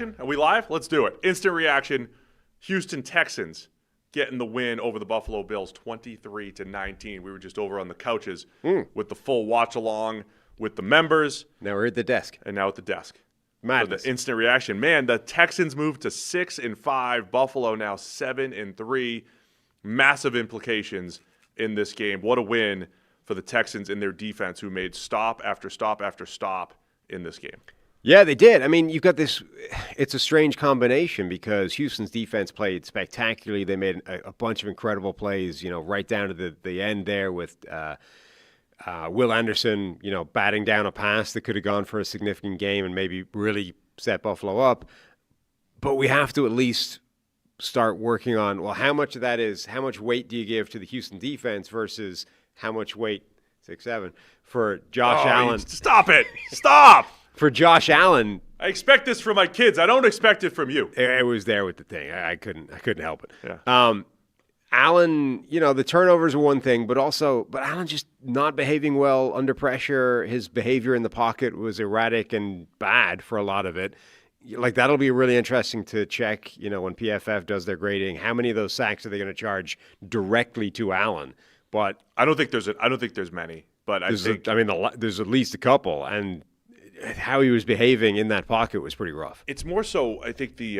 Are we live? Let's do it. Instant reaction. Houston Texans getting the win over the Buffalo Bills 23-19. We were just over on the couches with the full watch along with the members. Now we're at the desk. And now at the desk. Madness. So the instant reaction. Man, the Texans moved to 6-5. Buffalo now 7-3. Massive implications in this game. What a win for the Texans in their defense, who made stop after stop after stop in this game. Yeah, they did. I mean, you've got this – it's a strange combination because Houston's defense played spectacularly. They made a bunch of incredible plays, right down to the end there with Will Anderson, batting down a pass that could have gone for a significant game and maybe really set Buffalo up. But we have to at least start working on, well, how much of that is – how much weight do you give to the Houston defense versus how much weight – 6-7 – for Josh Allen. Stop it. Stop. For Josh Allen, I expect this from my kids. I don't expect it from you. It was there with the thing. I couldn't help it. Yeah. Allen, the turnovers were one thing, but Allen just not behaving well under pressure. His behavior in the pocket was erratic and bad for a lot of it. Like, that'll be really interesting to check, when PFF does their grading. How many of those sacks are they going to charge directly to Allen? But I don't think there's many, but there's at least a couple, and how he was behaving in that pocket was pretty rough. It's more so, I think, the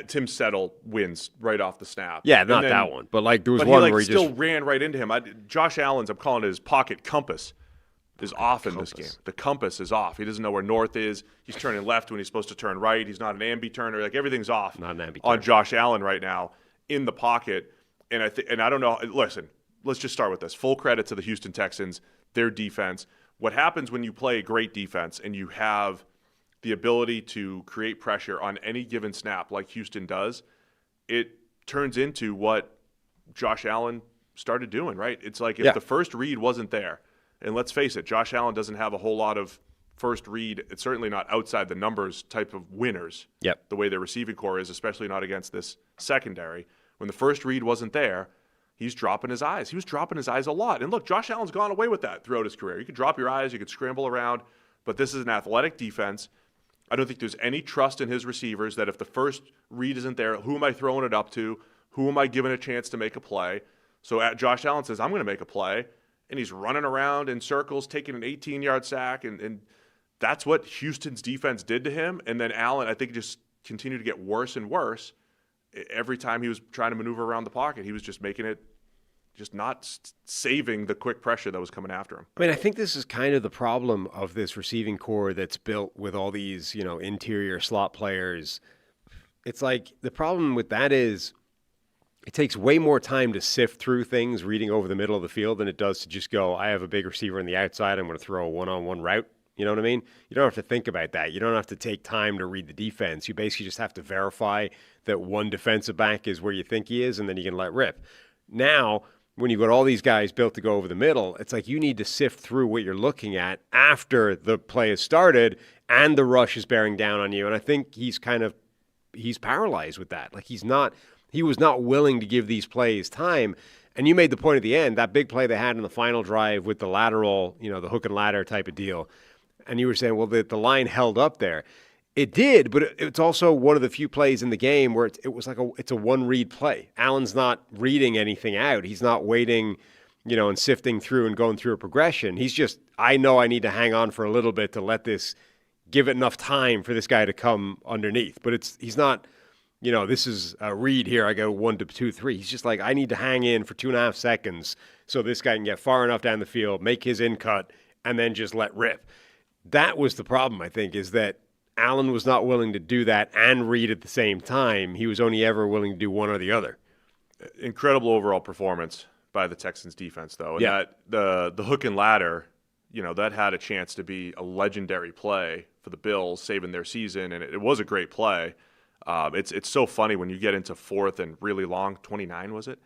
Tim Settle wins right off the snap. Yeah, not that one, but there was one where he still ran right into him. Josh Allen's, I'm calling it his pocket compass, is off in this game. The compass is off. He doesn't know where north is. He's turning left when he's supposed to turn right. He's not an ambi-turner. Everything's off. Not an ambi-turner. On Josh Allen right now in the pocket. And I don't know. Listen, let's just start with this. Full credit to the Houston Texans, their defense. What happens when you play a great defense and you have the ability to create pressure on any given snap like Houston does, it turns into what Josh Allen started doing, right? It's like if the first read wasn't there, and let's face it, Josh Allen doesn't have a whole lot of first read. It's certainly not outside the numbers type of winners, the way their receiving core is, especially not against this secondary. When the first read wasn't there, he's dropping his eyes. He was dropping his eyes a lot. And look, Josh Allen's gone away with that throughout his career. You can drop your eyes, you can scramble around, but this is an athletic defense. I don't think there's any trust in his receivers that if the first read isn't there, who am I throwing it up to? Who am I giving a chance to make a play? So Josh Allen says, I'm going to make a play. And he's running around in circles, taking an 18-yard sack. And that's what Houston's defense did to him. And then Allen, I think, just continued to get worse and worse. Every time he was trying to maneuver around the pocket, he was just making it, just not saving the quick pressure that was coming after him. I mean, I think this is kind of the problem of this receiving core that's built with all these, interior slot players. It's like the problem with that is it takes way more time to sift through things reading over the middle of the field than it does to just go, I have a big receiver on the outside, I'm going to throw a one-on-one route. You know what I mean? You don't have to think about that. You don't have to take time to read the defense. You basically just have to verify that one defensive back is where you think he is, and then you can let rip. Now, when you've got all these guys built to go over the middle, it's like you need to sift through what you're looking at after the play has started and the rush is bearing down on you. And I think he's paralyzed with that. Like he was not willing to give these plays time. And you made the point at the end, that big play they had in the final drive with the lateral, the hook and ladder type of deal. And you were saying, well, the line held up there. It did, but it's also one of the few plays in the game where it's a one-read play. Allen's not reading anything out. He's not waiting, and sifting through and going through a progression. He's just, I know I need to hang on for a little bit to let this, give it enough time for this guy to come underneath. But he's not, this is a read here. I go 1, 2, 3. He's just like, I need to hang in for 2.5 seconds so this guy can get far enough down the field, make his in cut, and then just let rip. That was the problem, I think, is that Allen was not willing to do that and read at the same time. He was only ever willing to do one or the other. Incredible overall performance by the Texans defense, though. And that the hook and ladder, that had a chance to be a legendary play for the Bills, saving their season, and it was a great play. It's so funny when you get into fourth and really long, 29 was it?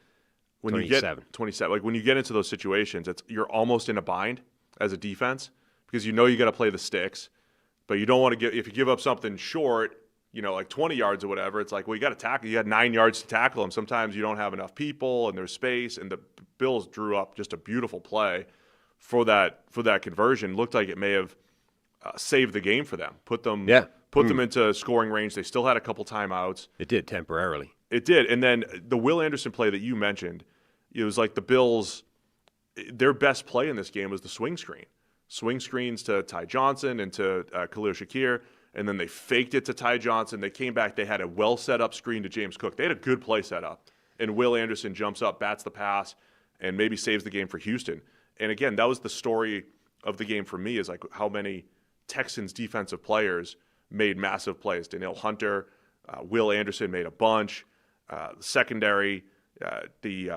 When 27. You get 27. Like when you get into those situations, you're almost in a bind as a defense because you got to play the sticks. But you don't want to if you give up something short, like 20 yards or whatever, it's like, well, you got to tackle. You got 9 yards to tackle them. Sometimes you don't have enough people and there's space. And the Bills drew up just a beautiful play for that conversion. Looked like it may have saved the game for them. Put them put them into scoring range. They still had a couple timeouts. It did temporarily. It did. And then the Will Anderson play that you mentioned, it was like the Bills, their best play in this game was the swing screen. Swing screens to Ty Johnson and to Khalil Shakir, and then they faked it to Ty Johnson. They came back. They had a well-set-up screen to James Cook. They had a good play set up. And Will Anderson jumps up, bats the pass, and maybe saves the game for Houston. And again, that was the story of the game for me, is like how many Texans defensive players made massive plays. Danielle Hunter, Will Anderson made a bunch. The secondary, the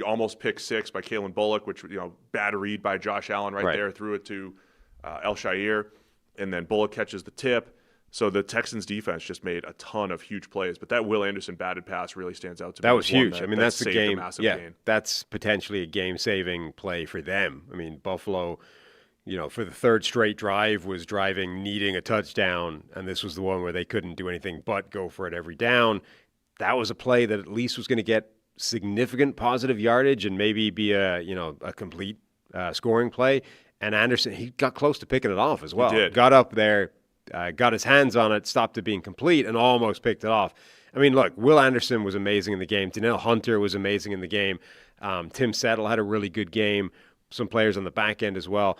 almost pick six by Kalen Bullock, which, bad read by Josh Allen right there, threw it to El Shair, and then Bullock catches the tip. So the Texans defense just made a ton of huge plays, but that Will Anderson batted pass really stands out to me. That was huge. That's the game. Gain. That's potentially a game-saving play for them. Buffalo, for the third straight drive was driving, needing a touchdown, and this was the one where they couldn't do anything but go for it every down. That was a play that at least was going to get significant positive yardage and maybe be a complete scoring play. And Anderson, he got close to picking it off as well. He did. Got up there, got his hands on it, stopped it being complete, and almost picked it off. Look, Will Anderson was amazing in the game. Danielle Hunter was amazing in the game. Tim Settle had a really good game. Some players on the back end as well.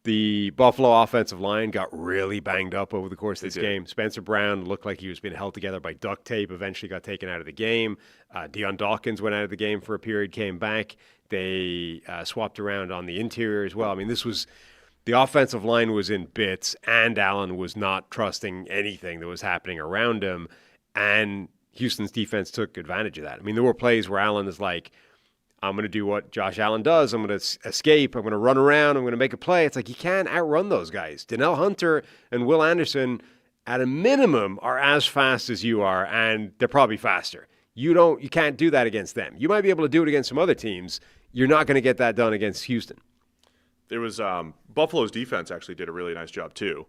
The Buffalo offensive line got really banged up over the course of this game. Spencer Brown looked like he was being held together by duct tape, eventually got taken out of the game. Deion Dawkins went out of the game for a period, came back. They swapped around on the interior as well. The offensive line was in bits, and Allen was not trusting anything that was happening around him, and Houston's defense took advantage of that. There were plays where Allen is like, I'm going to do what Josh Allen does. I'm going to escape. I'm going to run around. I'm going to make a play. It's like you can't outrun those guys. Danielle Hunter and Will Anderson, at a minimum, are as fast as you are, and they're probably faster. You can't do that against them. You might be able to do it against some other teams. You're not going to get that done against Houston. There was Buffalo's defense actually did a really nice job too.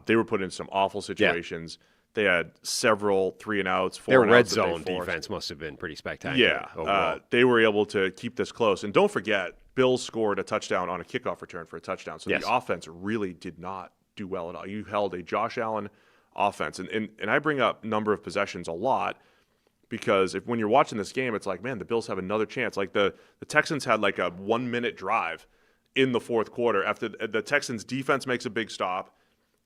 They were put in some awful situations. Yeah. They had several 3-and-outs, 4-and-outs. Their red zone defense must have been pretty spectacular. Yeah, they were able to keep this close. And don't forget, Bills scored a touchdown on a kickoff return for a touchdown. So the offense really did not do well at all. You held a Josh Allen offense. And I bring up number of possessions a lot because when you're watching this game, it's like, man, the Bills have another chance. Like the Texans had like a 1-minute drive in the fourth quarter after the Texans defense makes a big stop.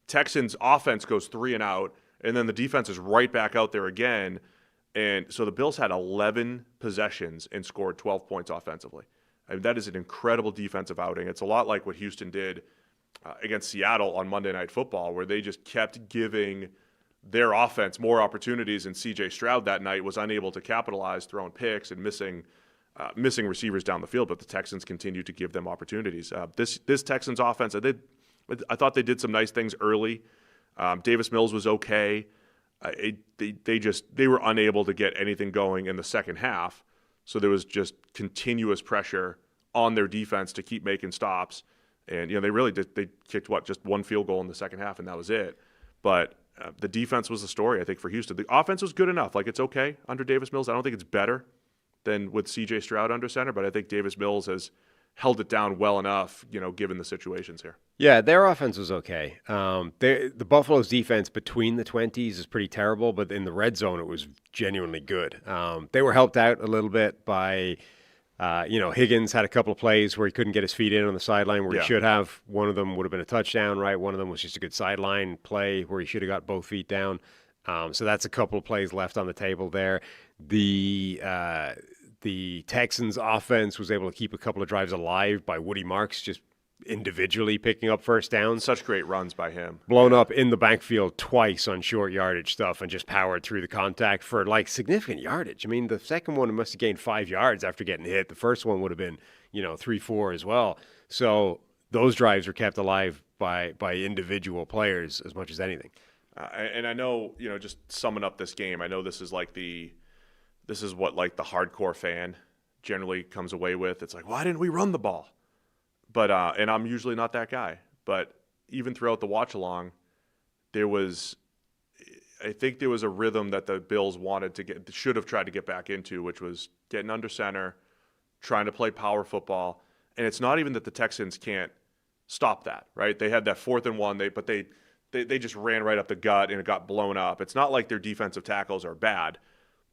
Texans offense goes 3-and-out. And then the defense is right back out there again. And so the Bills had 11 possessions and scored 12 points offensively. That is an incredible defensive outing. It's a lot like what Houston did against Seattle on Monday Night Football, where they just kept giving their offense more opportunities, and C.J. Stroud that night was unable to capitalize, throwing picks and missing receivers down the field. But the Texans continued to give them opportunities. This Texans offense, I thought they did some nice things early. Davis Mills was okay. They were unable to get anything going in the second half. So there was just continuous pressure on their defense to keep making stops. And, they really did. They kicked just one field goal in the second half, and that was it. But the defense was the story, I think, for Houston. The offense was good enough. Like, it's okay under Davis Mills. I don't think it's better than with C.J. Stroud under center, but I think Davis Mills has held it down well enough, given the situations here. Yeah, their offense was okay. The Buffalo's defense between the 20s is pretty terrible, but in the red zone, it was genuinely good. They were helped out a little bit by, Higgins had a couple of plays where he couldn't get his feet in on the sideline where he should have. One of them would have been a touchdown, right? One of them was just a good sideline play where he should have got both feet down. So that's a couple of plays left on the table there. The Texans offense was able to keep a couple of drives alive by Woody Marks just individually picking up first downs. Such great runs by him. Blown up in the backfield twice on short yardage stuff and just powered through the contact for significant yardage. The second one must have gained 5 yards after getting hit. The first one would have been, 3-4 as well. So those drives were kept alive by individual players as much as anything. And I know, just summing up this game, I know this is what the hardcore fan generally comes away with. It's like, why didn't we run the ball? But and I'm usually not that guy. But even throughout the watch along, I think there was a rhythm that the Bills should have tried to get back into, which was getting under center, trying to play power football. And it's not even that the Texans can't stop that, right? They had that 4th and 1, but they just ran right up the gut and it got blown up. It's not like their defensive tackles are bad,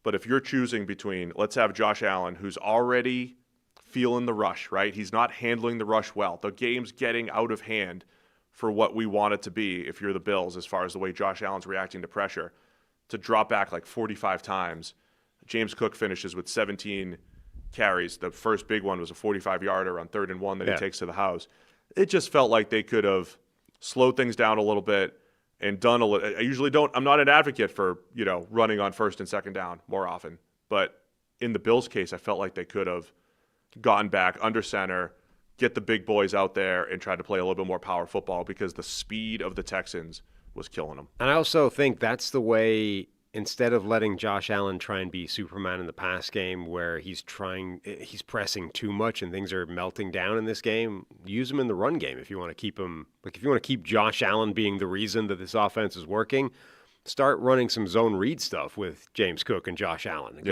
but if you're choosing between, let's have Josh Allen, who's already feeling the rush, right? He's not handling the rush well. The game's getting out of hand for what we want it to be if you're the Bills, as far as the way Josh Allen's reacting to pressure, to drop back like 45 times. James Cook finishes with 17 carries. The first big one was a 45-yarder on 3rd and 1 that he takes to the house. It just felt like they could have slowed things down a little bit and done a little. I usually don't. I'm not an advocate for, running on 1st and 2nd down more often. But in the Bills' case, I felt like they could have gotten back under center, get the big boys out there, and tried to play a little bit more power football because the speed of the Texans was killing them. And I also think that's the way, instead of letting Josh Allen try and be Superman in the pass game where he's pressing too much and things are melting down in this game, use him in the run game if you want to keep him. Like, if you want to keep Josh Allen being the reason that this offense is working, start running some zone read stuff with James Cook and Josh Allen.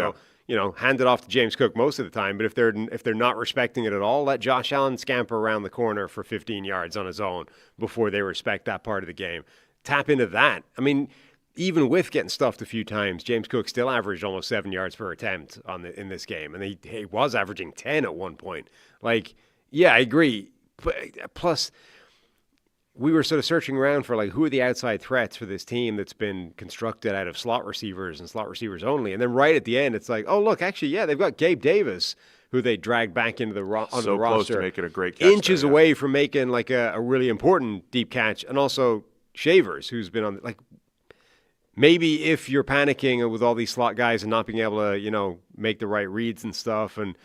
Hand it off to James Cook most of the time, but if they're not respecting it at all, let Josh Allen scamper around the corner for 15 yards on his own before they respect that part of the game. Tap into that. I mean, even with getting stuffed a few times, James Cook still averaged almost 7 yards per attempt in this game, and he was averaging 10 at one point. Like, yeah, I agree. Plus, we were sort of searching around for, like, who are the outside threats for this team that's been constructed out of slot receivers and slot receivers only. And then right at the end, it's like, oh, look, actually, yeah, they've got Gabe Davis, who they dragged back into the roster. So close to making a great catch. Inches away from making, like, a really important deep catch. And also Shavers, who's been on, like, maybe if you're panicking with all these slot guys and not being able to, make the right reads and stuff and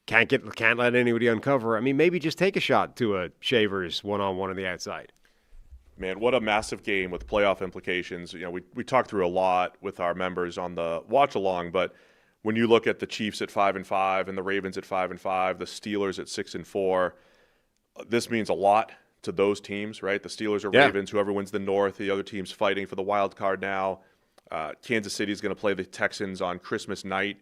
can't let anybody uncover, I mean, maybe just take a shot to a Shavers one-on-one on the outside. Man, what a massive game with playoff implications. We talked through a lot with our members on the watch along, but when you look at the Chiefs at 5-5 and the Ravens at 5-5, the Steelers at 6-4, this means a lot to those teams, right? The Steelers or Ravens, whoever wins the North, the other team's fighting for the wild card now. Kansas City is going to play the Texans on Christmas night,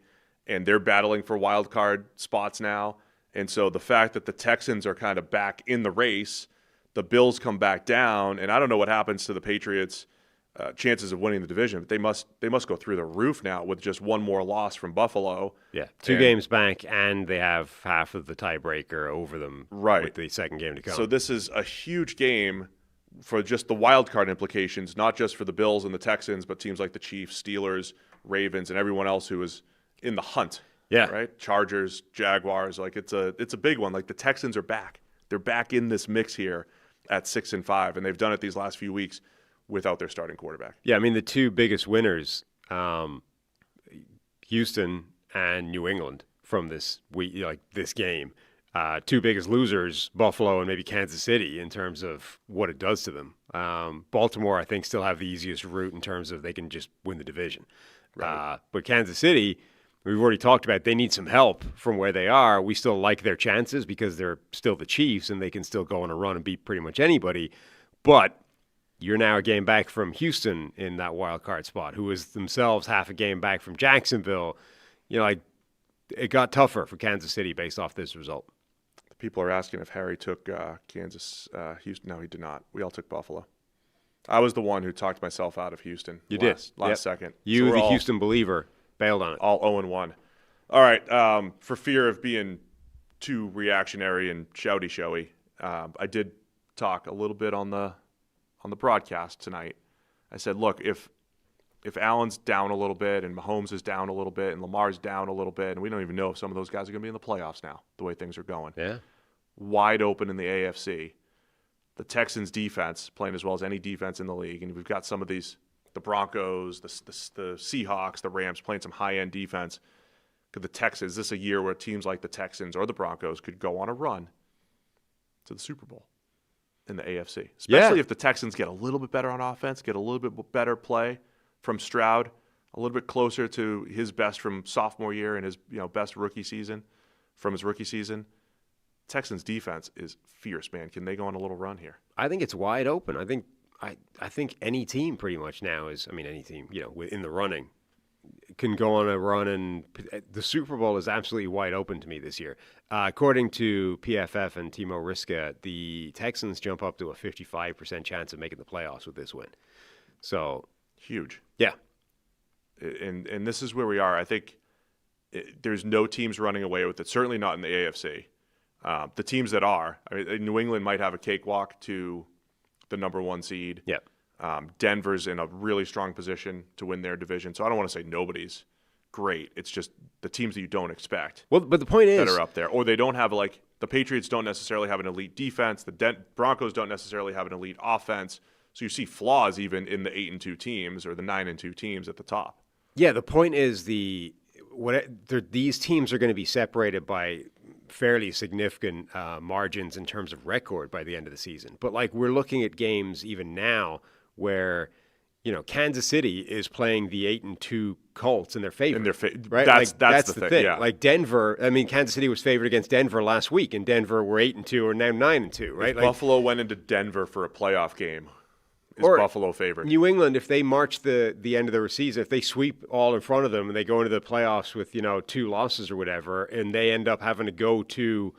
and they're battling for wild card spots now. And so the fact that the Texans are kind of back in the race, the Bills come back down, and I don't know what happens to the Patriots' chances of winning the division, but they must go through the roof now with just one more loss from Buffalo. Yeah, two games back, and they have half of the tiebreaker over them with the second game to come. So this is a huge game for just the wild card implications, not just for the Bills and the Texans, but teams like the Chiefs, Steelers, Ravens, and everyone else who is in the hunt. Yeah, right. Chargers, Jaguars, like it's a big one. Like the Texans are back. They're back in this mix here at 6-5, and they've done it these last few weeks without their starting quarterback. Yeah, I mean, the two biggest winners, Houston and New England from this game. Two biggest losers, Buffalo and maybe Kansas City, in terms of what it does to them. Baltimore, I think, still have the easiest route in terms of they can just win the division. Right. But Kansas City, we've already talked about, they need some help from where they are. We still like their chances because they're still the Chiefs and they can still go on a run and beat pretty much anybody. But you're now a game back from Houston in that wild card spot, who is themselves half a game back from Jacksonville. It got tougher for Kansas City based off this result. People are asking if Harry took Houston. No, he did not. We all took Buffalo. I was the one who talked myself out of Houston. You did. Last second. You, the Houston believer, bailed on it. All 0-1. All right. For fear of being too reactionary and shouty-showy, I did talk a little bit on the broadcast tonight. I said, look, if Allen's down a little bit and Mahomes is down a little bit and Lamar's down a little bit, and we don't even know if some of those guys are going to be in the playoffs now, the way things are going. Yeah. Wide open in the AFC. The Texans' defense playing as well as any defense in the league, and we've got some of these, the Broncos, the Seahawks, the Rams playing some high-end defense. Could the Texans, is this a year where teams like the Texans or the Broncos could go on a run to the Super Bowl in the AFC? Especially if the Texans get a little bit better on offense, get a little bit better play from Stroud, a little bit closer to his best from sophomore year and his best rookie season from his rookie season. Texans defense is fierce, man. Can they go on a little run here? I think it's wide open. I think any team pretty much now any team, in the running can go on a run, and the Super Bowl is absolutely wide open to me this year. According to PFF and Timo Riska, the Texans jump up to a 55% chance of making the playoffs with this win. So huge. Yeah. And this is where we are. I think there's no teams running away with it, certainly not in the AFC. The teams that are, I mean, New England might have a cakewalk to the number 1 seed. Yeah. Denver's in a really strong position to win their division. So I don't want to say nobody's great. It's just the teams that you don't expect. Well, but the point is that are up there, or they don't have, like, the Patriots don't necessarily have an elite defense. The Broncos don't necessarily have an elite offense. So you see flaws even in the 8-2 teams or the 9-2 teams at the top. Yeah, the point is these teams are going to be separated by fairly significant margins in terms of record by the end of the season. But like we're looking at games even now where, Kansas City is playing the 8-2 Colts in their favor. Right? That's the thing. Yeah. Like Denver, Kansas City was favored against Denver last week, and Denver were 8-2 or now 9-2, right? If Buffalo went into Denver for a playoff game, is Buffalo favored? New England, if they march the end of the season, if they sweep all in front of them and they go into the playoffs with 2 losses or whatever, and they end up having to go to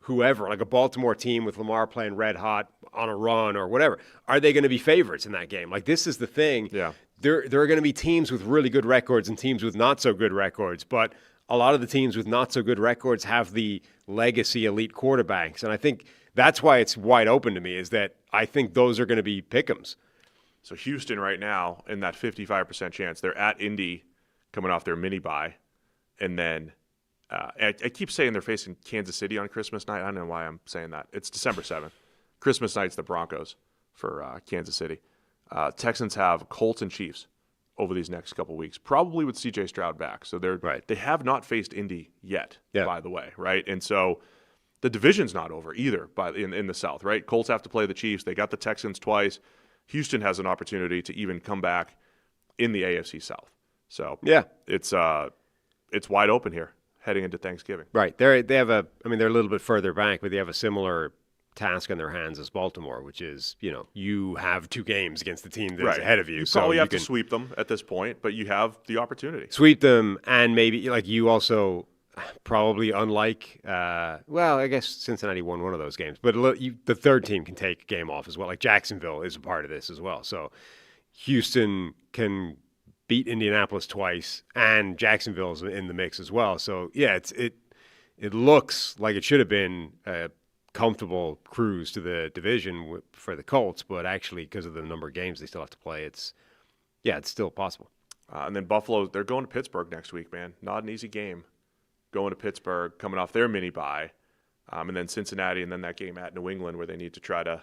whoever, like a Baltimore team with Lamar playing red hot on a run or whatever, are they going to be favorites in that game? Like, this is the thing. Yeah. There are going to be teams with really good records and teams with not so good records, but a lot of the teams with not so good records have the legacy elite quarterbacks, and I think that's why it's wide open to me, is that I think those are going to be pick'ems. So Houston right now, in that 55% chance, they're at Indy coming off their mini bye. And then I keep saying they're facing Kansas City on Christmas night. I don't know why I'm saying that. It's December 7th. Christmas night's the Broncos for Kansas City. Texans have Colts and Chiefs over these next couple weeks, probably with C.J. Stroud back. So they have not faced Indy yet, by the way, right? And so the division's not over either in the South, right? Colts have to play the Chiefs. They got the Texans twice. Houston has an opportunity to even come back in the AFC South. So it's wide open here heading into Thanksgiving. Right. They're a little bit further back, but they have a similar task on their hands as Baltimore, which is, you have 2 games against the team that's ahead of you. You probably have to sweep them at this point, but you have the opportunity. Sweep them, and maybe you also probably, unlike, I guess Cincinnati won one of those games, but the third team can take a game off as well. Like Jacksonville is a part of this as well. So Houston can beat Indianapolis twice, and Jacksonville's in the mix as well. So yeah, it looks like it should have been a comfortable cruise to the division for the Colts, but actually because of the number of games they still have to play, it's still possible. And then Buffalo, they're going to Pittsburgh next week, man. Not an easy game. Going to Pittsburgh, coming off their mini bye, and then Cincinnati, and then that game at New England where they need to try to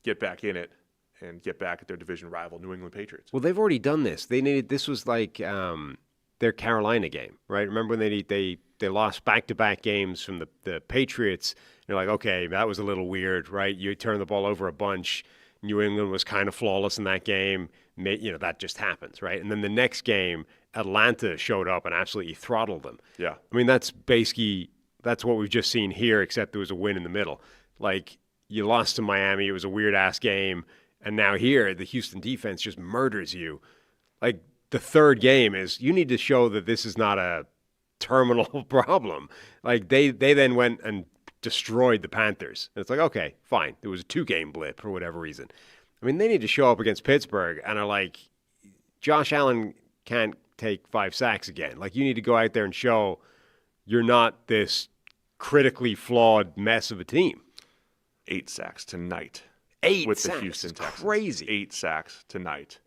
get back in it and get back at their division rival, New England Patriots. Well, they've already done this. This was like their Carolina game, right? Remember when they lost back-to-back games from the Patriots? You're like, okay, that was a little weird, right? You turn the ball over a bunch. New England was kind of flawless in that game. That just happens, right? And then the next game, Atlanta showed up and absolutely throttled them. Yeah. That's what we've just seen here, except there was a win in the middle. Like, you lost to Miami. It was a weird-ass game. And now here, the Houston defense just murders you. Like, the third game is, you need to show that this is not a terminal problem. Like, they then went and destroyed the Panthers. And it's like, okay, fine. It was a 2-game blip for whatever reason. They need to show up against Pittsburgh and are like, Josh Allen can't take 5 sacks again. Like, you need to go out there and show you're not this critically flawed mess of a team. 8 sacks tonight. 8 with sacks. The Houston Texans. Crazy. 8 sacks tonight.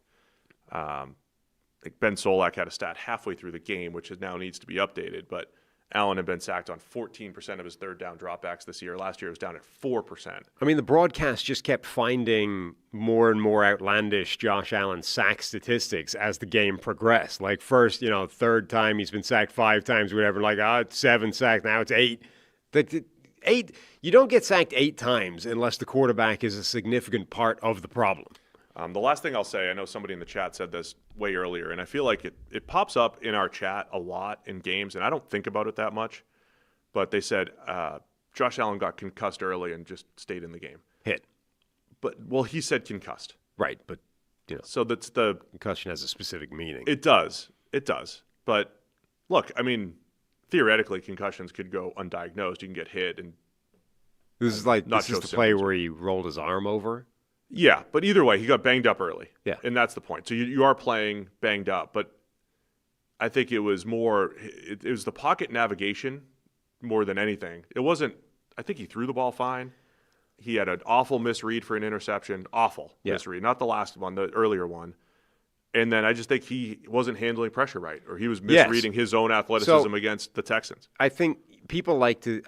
Ben Solak had a stat halfway through the game, which now needs to be updated, but Allen had been sacked on 14% of his third down dropbacks this year. Last year it was down at 4%. The broadcast just kept finding more and more outlandish Josh Allen sack statistics as the game progressed. Like, first, third time he's been sacked 5 times, whatever. Like, it's 7 sacks, now it's 8. You don't get sacked 8 times unless the quarterback is a significant part of the problem. The last thing I'll say, I know somebody in the chat said this way earlier, and I feel like it pops up in our chat a lot in games, and I don't think about it that much, but they said Josh Allen got concussed early and just stayed in the game. Hit. Well, he said concussed. Right, but So that's the concussion has a specific meaning. It does. But look, I mean, theoretically, concussions could go undiagnosed. You can get hit and This is the play where he rolled his arm over. Yeah, but either way, he got banged up early. Yeah. And that's the point. So you are playing banged up, but I think it was more it was the pocket navigation more than anything. It wasn't I think he threw the ball fine. He had an awful misread for an interception. Awful misread. Not the last one, the earlier one. And then I just think he wasn't handling pressure right, or he was misreading his own athleticism against the Texans. I think people like to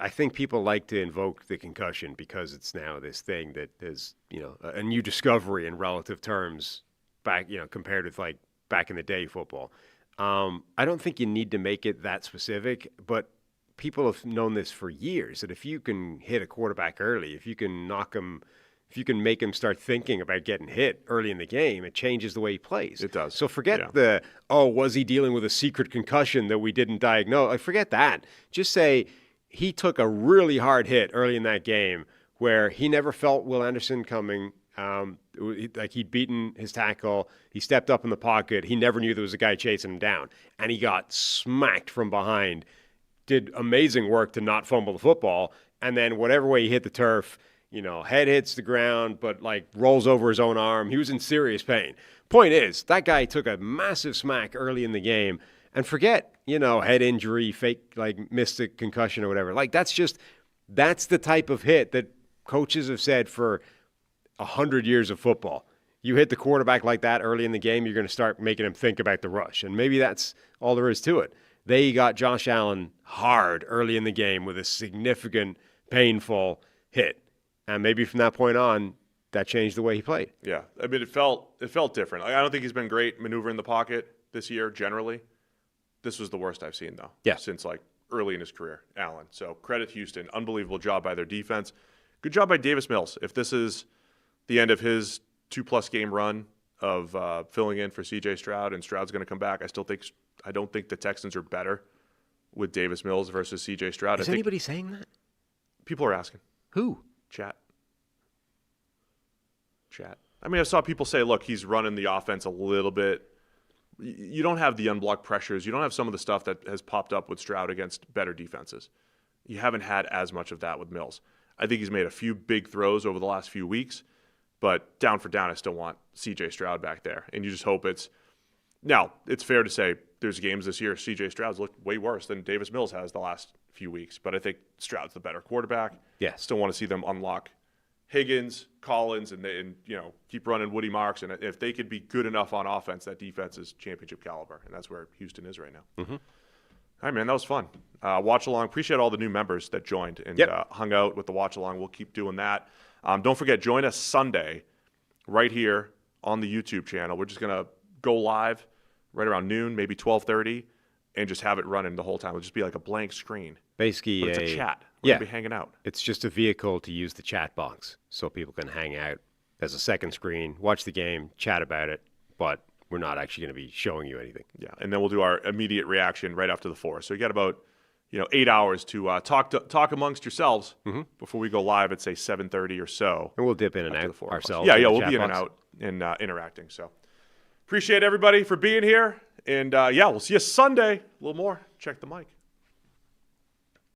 invoke the concussion because it's now this thing that is, a new discovery in relative terms back, compared with like back in the day football. I don't think you need to make it that specific, but people have known this for years, that if you can hit a quarterback early, if you can knock him, if you can make him start thinking about getting hit early in the game, it changes the way he plays. It does. So forget was he dealing with a secret concussion that we didn't diagnose? Like, forget that. Just say he took a really hard hit early in that game where he never felt Will Anderson coming. Like he'd beaten his tackle. He stepped up in the pocket. He never knew there was a guy chasing him down. And he got smacked from behind. Did amazing work to not fumble the football. And then whatever way he hit the turf, head hits the ground, but like rolls over his own arm. He was in serious pain. Point is, that guy took a massive smack early in the game, and forget, head injury, fake, like missed a concussion or whatever. Like that's the type of hit that coaches have said for 100 years of football. You hit the quarterback like that early in the game, you're going to start making him think about the rush. And maybe that's all there is to it. They got Josh Allen hard early in the game with a significant, painful hit. And maybe from that point on, that changed the way he played. Yeah. I mean, it felt different. I don't think he's been great maneuvering the pocket this year generally. This was the worst I've seen, though, since like early in his career, Allen. So credit Houston. Unbelievable job by their defense. Good job by Davis Mills. If this is the end of his 2+ game run of filling in for C.J. Stroud and Stroud's going to come back, I don't think the Texans are better with Davis Mills versus C.J. Stroud. Is anybody saying that? People are asking. Who? Chat. I mean, I saw people say, look, he's running the offense a little bit. You don't have the unblocked pressures. You don't have some of the stuff that has popped up with Stroud against better defenses. You haven't had as much of that with Mills. I think he's made a few big throws over the last few weeks, but down for down, I still want C.J. Stroud back there. And you just hope it's – now, it's fair to say there's games this year C.J. Stroud's looked way worse than Davis Mills has the last few weeks, but I think Stroud's the better quarterback. Yeah. Still want to see them unlock Higgins, Collins, and keep running Woody Marks. And if they could be good enough on offense, that defense is championship caliber, and that's where Houston is right now. Mm-hmm. All right, man, that was fun. Watch along. Appreciate all the new members that joined and hung out with the watch along. We'll keep doing that. Don't forget, join us Sunday right here on the YouTube channel. We're just gonna go live right around noon, maybe 12:30, and just have it running the whole time. It'll just be like a blank screen. Basically, but it's a chat. We're gonna be hanging out. It's just a vehicle to use the chat box so people can hang out as a second screen, watch the game, chat about it, but we're not actually going to be showing you anything. Yeah, and then we'll do our immediate reaction right after the 4. So you got about 8 hours to talk amongst yourselves before we go live at say 7:30 or so. And we'll dip in and out ourselves. Yeah, we'll be in and out and interacting. So appreciate everybody for being here, and we'll see you Sunday. A little more. Check the mic.